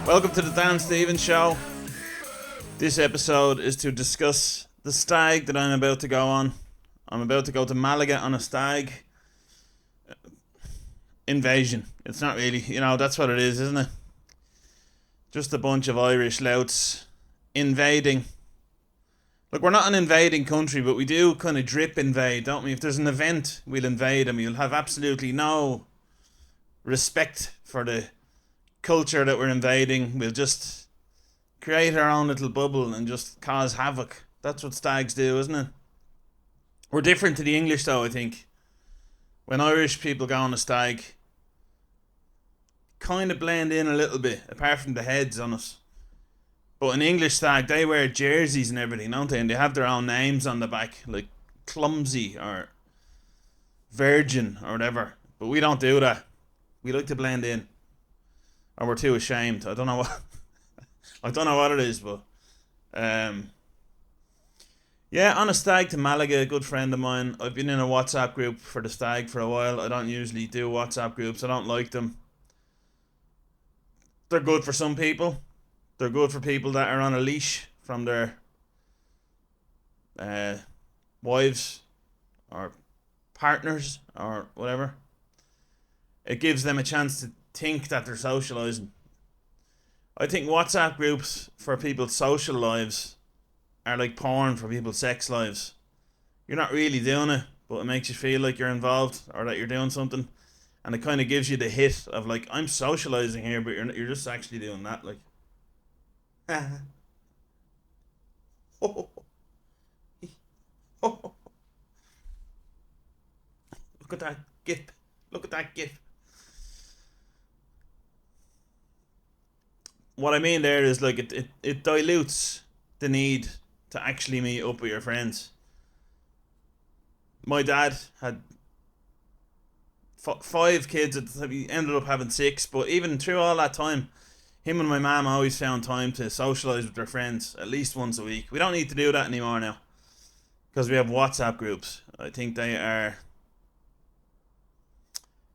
Welcome to the Dan Stevens Show. This episode is to discuss the stag that I'm about to go on. I'm about to go to Malaga on a stag invasion. It's not really, that's what it is, isn't it? Just a bunch of Irish louts invading. Look, we're not an invading country, but we do kind of drip invade, don't we? If there's an event, we'll invade and we'll have absolutely no respect for the culture that we're invading. We'll just create our own little bubble and just cause havoc. That's what stags do, isn't it? We're different to the English though, I think. When Irish people go on a stag, kind of blend in a little bit, apart from the heads on us. But an English stag, they wear jerseys and everything, don't they? And they have their own names on the back, like Clumsy or Virgin or whatever. But we don't do that. We like to blend in. Or we're too ashamed. I don't know what I don't know what it is, but yeah, on a stag to Malaga, a good friend of mine. I've been in a WhatsApp group for the stag for a while. I don't usually do WhatsApp groups. I don't like them. They're good for some people. They're good for people that are on a leash from their wives or partners or whatever. It gives them a chance to think that they're socialising. I think WhatsApp groups for people's social lives are like porn for people's sex lives. You're not really doing it, but it makes you feel like you're involved or that you're doing something. And it kind of gives you the hit of like, I'm socialising here, but you're just actually doing that. Like, oh, oh, look at that gif. Look at that gif. What I mean there is like it dilutes the need to actually meet up with your friends. My dad had 5 kids at the time. He ended up having 6, but even through all that time, him and my mum always found time to socialise with their friends at least once a week. We don't need to do that anymore now because we have WhatsApp groups. I think they are,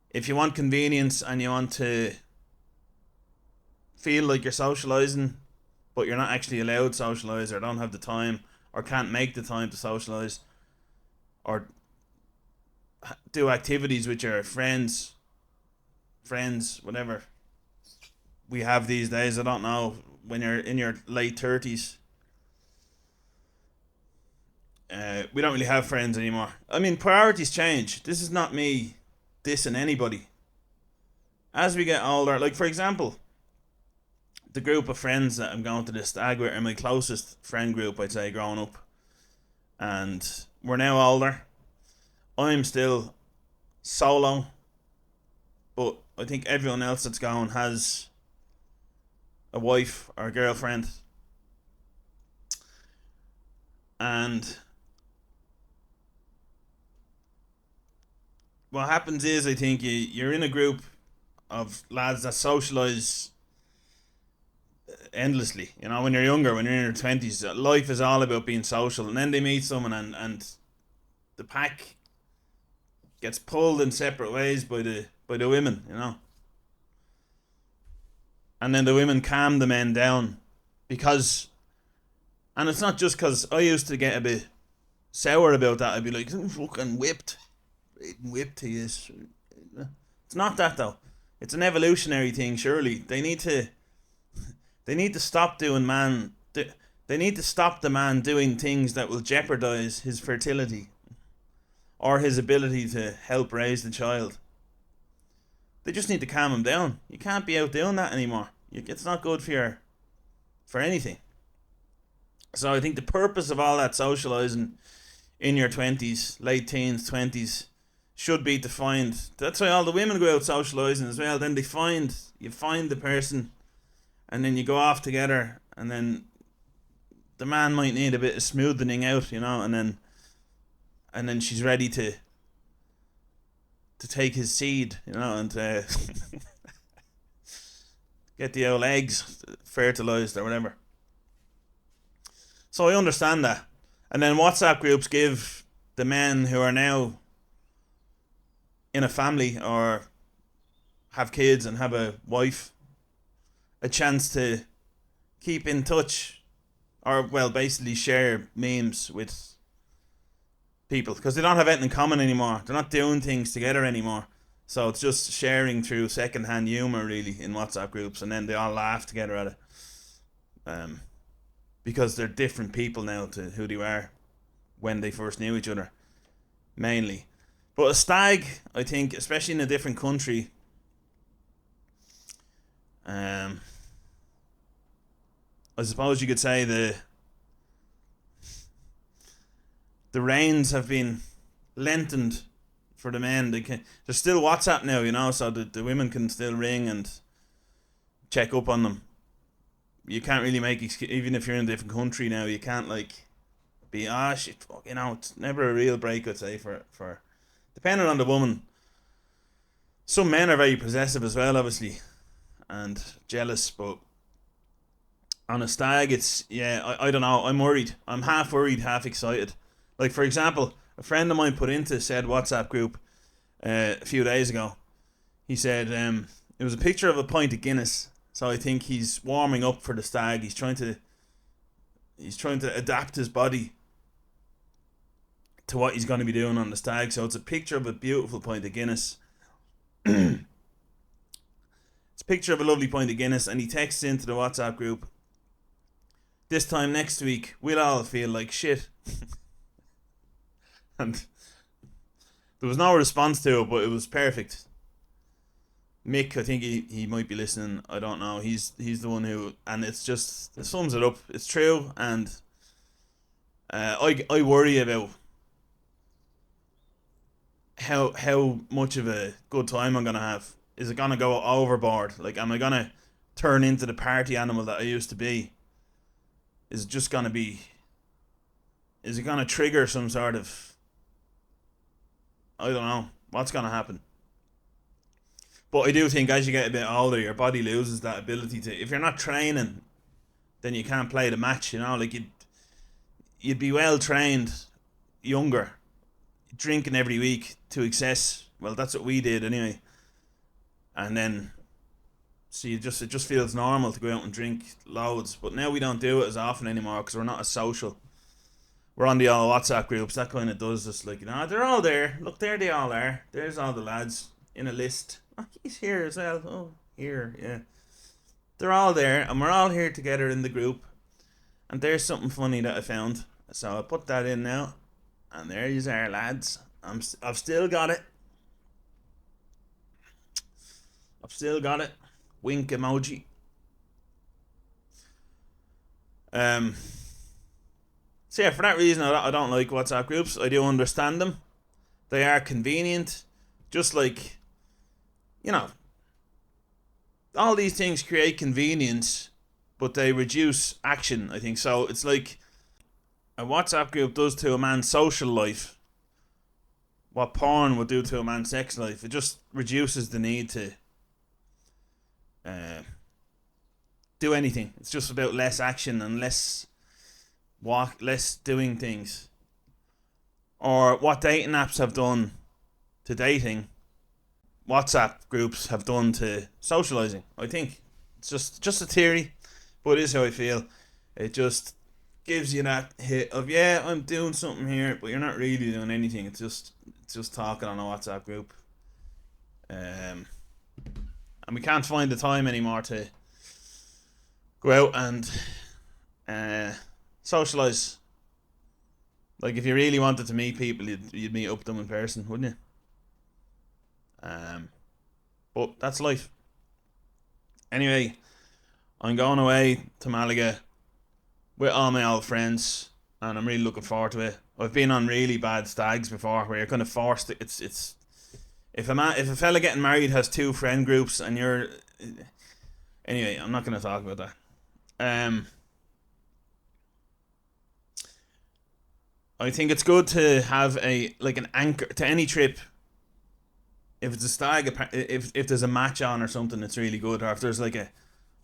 if you want convenience and you want to feel like you're socialising, but you're not actually allowed to socialise or don't have the time or can't make the time to socialise or do activities with your friends, whatever we have these days. I don't know, when you're in your late 30s. We don't really have friends anymore. I mean, priorities change. This is not me dissing anybody. As we get older, like for example, the group of friends that I'm going to this stag with are my closest friend group, I'd say, growing up. And we're now older. I'm still solo, but I think everyone else that's going has a wife or a girlfriend. And what happens is, I think you're in a group of lads that socialise endlessly. When you're younger, when you're in your 20s, life is all about being social. And then they meet someone and the pack gets pulled in separate ways by the women, and then the women calm the men down because, and it's not just because I used to get a bit sour about that. I'd be like, fucking whipped he is. It's not that though. It's an evolutionary thing. Surely they need to stop doing they need to stop the man doing things that will jeopardize his fertility or his ability to help raise the child. They just need to calm him down. You can't be out doing that anymore. It's not good for anything. So I think the purpose of all that socialising in your 20s, late teens, 20s, should be to find. That's why all the women go out socialising as well. Then you find the person, and then you go off together, and then the man might need a bit of smoothing out, and then she's ready to take his seed, and get the old eggs fertilised or whatever. So I understand that. And then WhatsApp groups give the men who are now in a family or have kids and have a wife a chance to keep in touch, or well, basically share memes with people, because they don't have anything in common anymore. They're not doing things together anymore. So it's just sharing through secondhand humor, really, in WhatsApp groups, and then they all laugh together at it. Um, because they're different people now to who they were when they first knew each other, mainly. But a stag, I think, especially in a different country, um, I suppose you could say the reins have been lengthened for the men. There's still WhatsApp now, so the women can still ring and check up on them. You can't really even if you're in a different country now, you can't be shit, fuck, it's never a real break, I'd say, for depending on the woman. Some men are very possessive as well, obviously, and jealous, but on a stag, it's, I don't know, I'm worried. I'm half worried, half excited. Like, for example, a friend of mine put into said WhatsApp group a few days ago. He said it was a picture of a pint of Guinness. So I think he's warming up for the stag. He's trying to adapt his body to what he's going to be doing on the stag. So it's a picture of a beautiful pint of Guinness. It's a picture of a lovely pint of Guinness, and he texts into the WhatsApp group, "This time next week, we'll all feel like shit." And there was no response to it, but it was perfect. Mick, I think he might be listening. I don't know. He's the one who, and it sums it up. It's true, and I worry about how much of a good time I'm gonna have. Is it gonna go overboard? Like, am I gonna turn into the party animal that I used to be? Is it just gonna be? Is it gonna trigger some sort of? I don't know what's gonna happen. But I do think as you get a bit older, your body loses that ability to. If you're not training, then you can't play the match. Like you'd be well trained, younger, drinking every week to excess. Well, that's what we did anyway. And then, so it just feels normal to go out and drink loads. But now we don't do it as often anymore because we're not as social. We're on the all WhatsApp groups. That kind of does us, they're all there. Look, there they all are. There's all the lads in a list. Oh, he's here as well. Oh, here, yeah. They're all there, and we're all here together in the group. And there's something funny that I found. So I'll put that in now. And there you are, lads. I've still got it. Wink emoji. So yeah, for that reason, I don't like WhatsApp groups. I do understand them. They are convenient. Just like, all these things create convenience, but they reduce action, I think. So it's like a WhatsApp group does to a man's social life what porn would do to a man's sex life. It just reduces the need to do anything. It's just about less action and less doing things. Or what dating apps have done to dating, WhatsApp groups have done to socializing. I think it's just a theory, but it is how I feel. It just gives you that hit of, yeah, I'm doing something here, but you're not really doing anything. It's just talking on a WhatsApp group. And we can't find the time anymore to go out and socialize. Like, if you really wanted to meet people, you'd meet up with them in person, wouldn't you? But that's life. Anyway, I'm going away to Malaga with all my old friends, and I'm really looking forward to it. I've been on really bad stags before, where you're kind of forced to, it's if a fella getting married has two friend groups and you're, anyway, I'm not going to talk about that. I think it's good to have an anchor to any trip. If it's a stag, if there's a match on or something, it's really good. Or if there's like a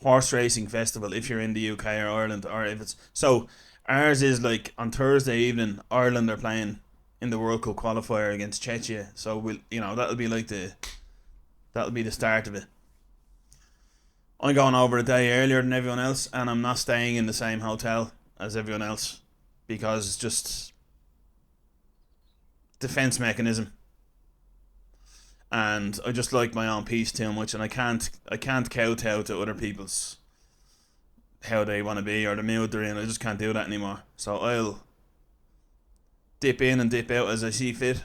horse racing festival, if you're in the UK or Ireland, or if it's so, ours is like on Thursday evening. Ireland are playing in the World Cup qualifier against Czechia, so that'll be the start of it. I'm going over a day earlier than everyone else, and I'm not staying in the same hotel as everyone else because it's just defense mechanism. And I just like my own peace too much, and I can't kowtow to other people's how they want to be or the mood they're in. I just can't do that anymore. So I'll dip in and dip out as I see fit.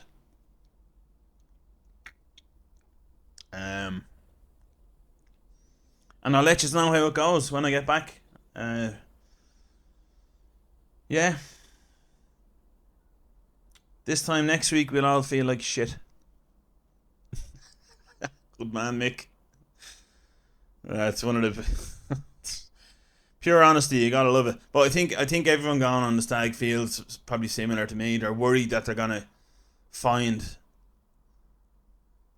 Um, and I'll let you know how it goes when I get back. Yeah, this time next week we'll all feel like shit. Good man, Mick. That's one of the pure honesty. You gotta love it. But I think everyone going on the stag feels probably similar to me. They're worried that they're gonna find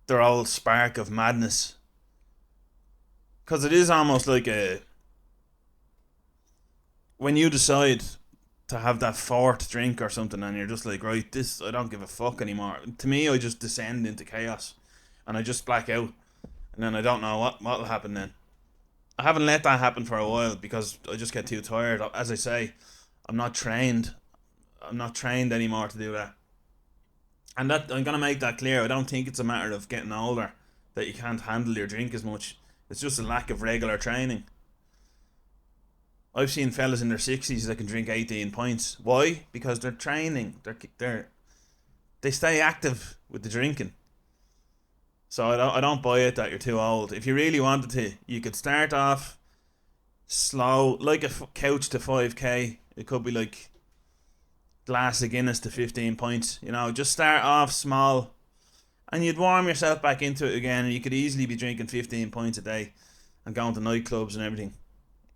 their old spark of madness, because it is almost like a when you decide to have that fourth drink or something, and you're just like, right, this I don't give a fuck anymore. To me, I just descend into chaos, and I just black out, and then I don't know what'll happen then. I haven't let that happen for a while because I just get too tired. As I say, I'm not trained. I'm not trained anymore to do that. And that I'm gonna make that clear. I don't think it's a matter of getting older that you can't handle your drink as much. It's just a lack of regular training. I've seen fellas in their 60s that can drink 18 pints. Why? Because they're training. They stay active with the drinking. So I don't buy it that you're too old. If you really wanted to, you could start off slow, like a couch to 5k. It could be like glass of Guinness to 15 pints. Just start off small, and you'd warm yourself back into it again. And you could easily be drinking 15 pints a day, and going to nightclubs and everything.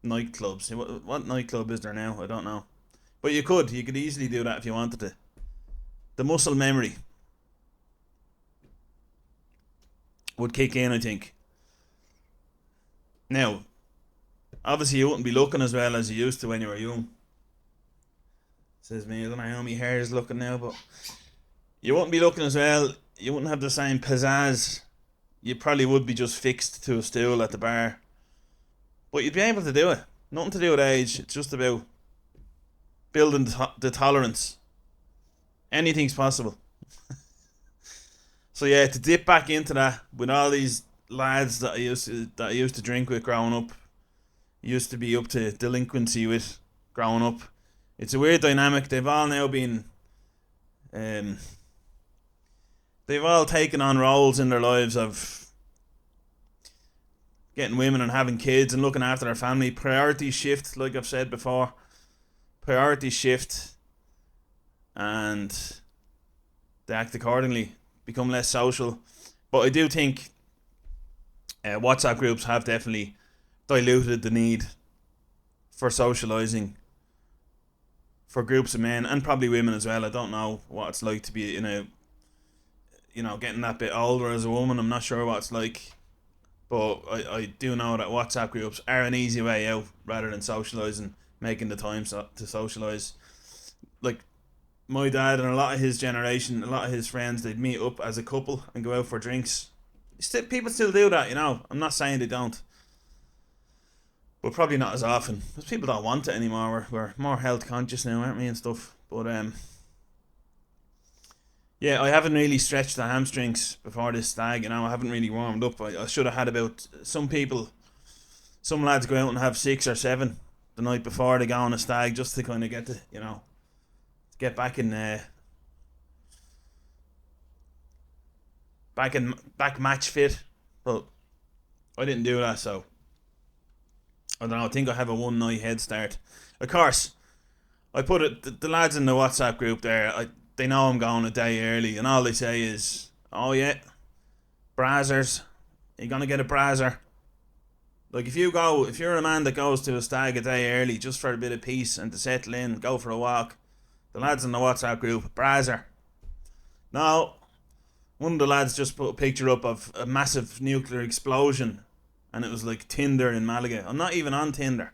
Nightclubs. What nightclub is there now? I don't know. But you could easily do that if you wanted to. The muscle memory would kick in, I think. Now, obviously, you wouldn't be looking as well as you used to when you were young. Says me, I don't know how my hair is looking now, but you wouldn't be looking as well. You wouldn't have the same pizzazz. You probably would be just fixed to a stool at the bar. But you'd be able to do it. Nothing to do with age. It's just about building the tolerance. Anything's possible. So yeah, to dip back into that with all these lads that I used to drink with growing up, used to be up to delinquency with growing up. It's a weird dynamic. They've all now been, um, they've all taken on roles in their lives of getting women and having kids and looking after their family. Priorities shift, like I've said before. Priorities shift, and they act accordingly. Become less social. But I do think WhatsApp groups have definitely diluted the need for socialising for groups of men and probably women as well. I don't know what it's like to be in getting that bit older as a woman. I'm not sure what it's like. But I do know that WhatsApp groups are an easy way out rather than socialising, making the time to socialise. Like, my dad and a lot of his generation, a lot of his friends, they'd meet up as a couple and go out for drinks. People still do that, I'm not saying they don't. But probably not as often. Because people don't want it anymore. We're more health conscious now, aren't we, and stuff. But, yeah, I haven't really stretched the hamstrings before this stag, I haven't really warmed up. I should have had about some lads go out and have 6 or 7 the night before they go on a stag just to kind of get get back in back match fit, but I didn't do that, so I don't know. I think I have a 1 night head start. Of course, I put it. The lads in the WhatsApp group there, they know I'm going a day early, and all they say is, "Oh yeah, brazzers, you're gonna get a brazzer." Like if you're a man that goes to a stag a day early just for a bit of peace and to settle in, go for a walk. The lads in the WhatsApp group, brazzer. No, one of the lads just put a picture up of a massive nuclear explosion, and it was like Tinder in Malaga. I'm not even on Tinder.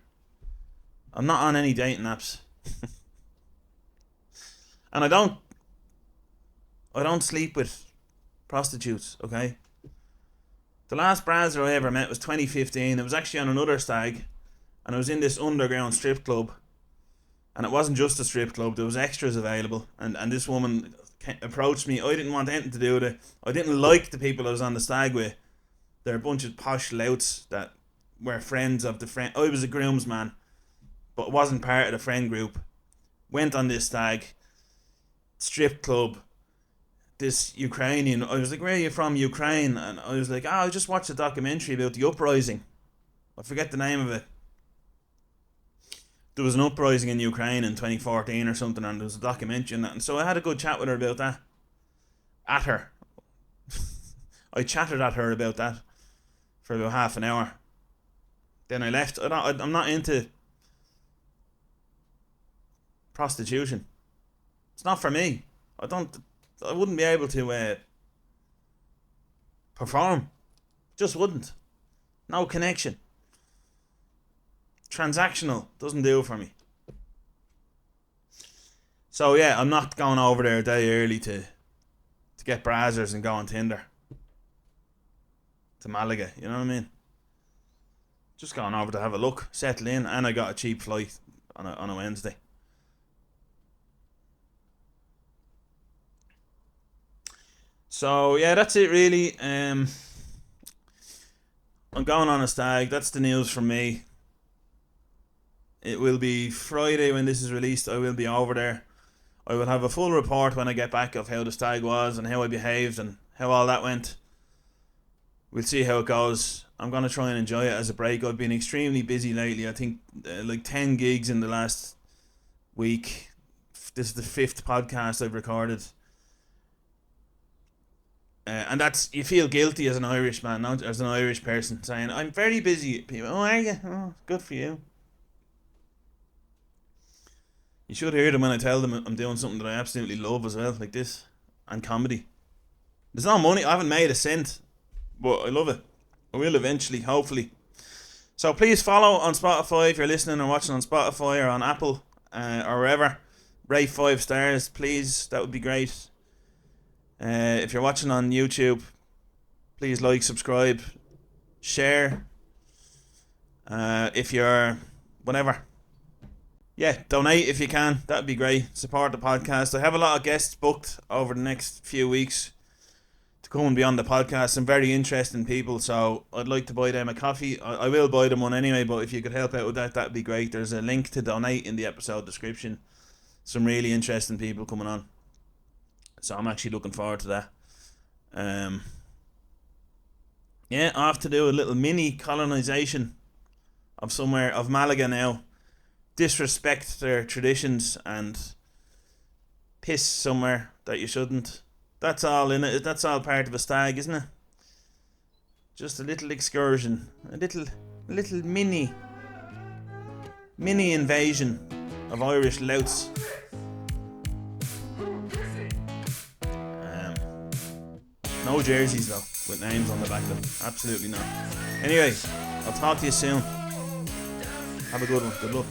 I'm not on any dating apps. And I don't sleep with prostitutes, okay? The last Brazzer I ever met was 2015. It was actually on another stag, and I was in this underground strip club. And it wasn't just a strip club, there was extras available. And this woman approached me. I didn't want anything to do with it. I didn't like the people I was on the stag with. They're a bunch of posh louts that were friends of the friend. I was a groomsman, but wasn't part of the friend group. Went on this stag, strip club, this Ukrainian. I was like, where are you from? Ukraine. And I was like, I just watched a documentary about the uprising. I forget the name of it. There was an uprising in Ukraine in 2014 or something, and there was a documentary on that. And so I had a good chat with her about that. At her. I chatted at her about that for about half an hour. Then I left. I'm not into prostitution. It's not for me. I wouldn't be able to perform. Just wouldn't. No connection. Transactional doesn't do for me. So yeah, I'm not going over there a day early to get brazzers and go on Tinder to Malaga, you know what I mean? Just going over to have a look, settle in, and I got a cheap flight on a Wednesday. So yeah, that's it really. I'm going on a stag. That's the news from me. It will be Friday when this is released. I will be over there. I will have a full report when I get back of how the stag was and how I behaved and how all that went. We'll see how it goes. I'm going to try and enjoy it as a break. I've been extremely busy lately. I think like 10 gigs in the last week. This is the 5th podcast I've recorded. And that's, you feel guilty as an Irish man, not as an Irish person, saying, I'm very busy. People, oh, are you? Oh, good for you. You should hear them when I tell them I'm doing something that I absolutely love as well, like this, and comedy. There's no money, I haven't made a cent, but I love it. I will eventually, hopefully. So please follow on Spotify if you're listening or watching on Spotify or on Apple or wherever. Rate 5 stars, please, that would be great. If you're watching on YouTube, please like, subscribe, share. If you're whatever. Yeah, donate if you can. That'd be great. Support the podcast. I have a lot of guests booked over the next few weeks to come and be on the podcast. Some very interesting people, so I'd like to buy them a coffee. I will buy them one anyway, but if you could help out with that, that'd be great. There's a link to donate in the episode description. Some really interesting people coming on. So I'm actually looking forward to that. Yeah, I have to do a little mini colonization of Malaga now. Disrespect their traditions and piss somewhere that you shouldn't. That's all in it. That's all part of a stag, isn't it? Just a little excursion, a little mini invasion of Irish louts. No jerseys though, with names on the back of them. Absolutely not. Anyway, I'll talk to you soon. Have a good one. Good luck.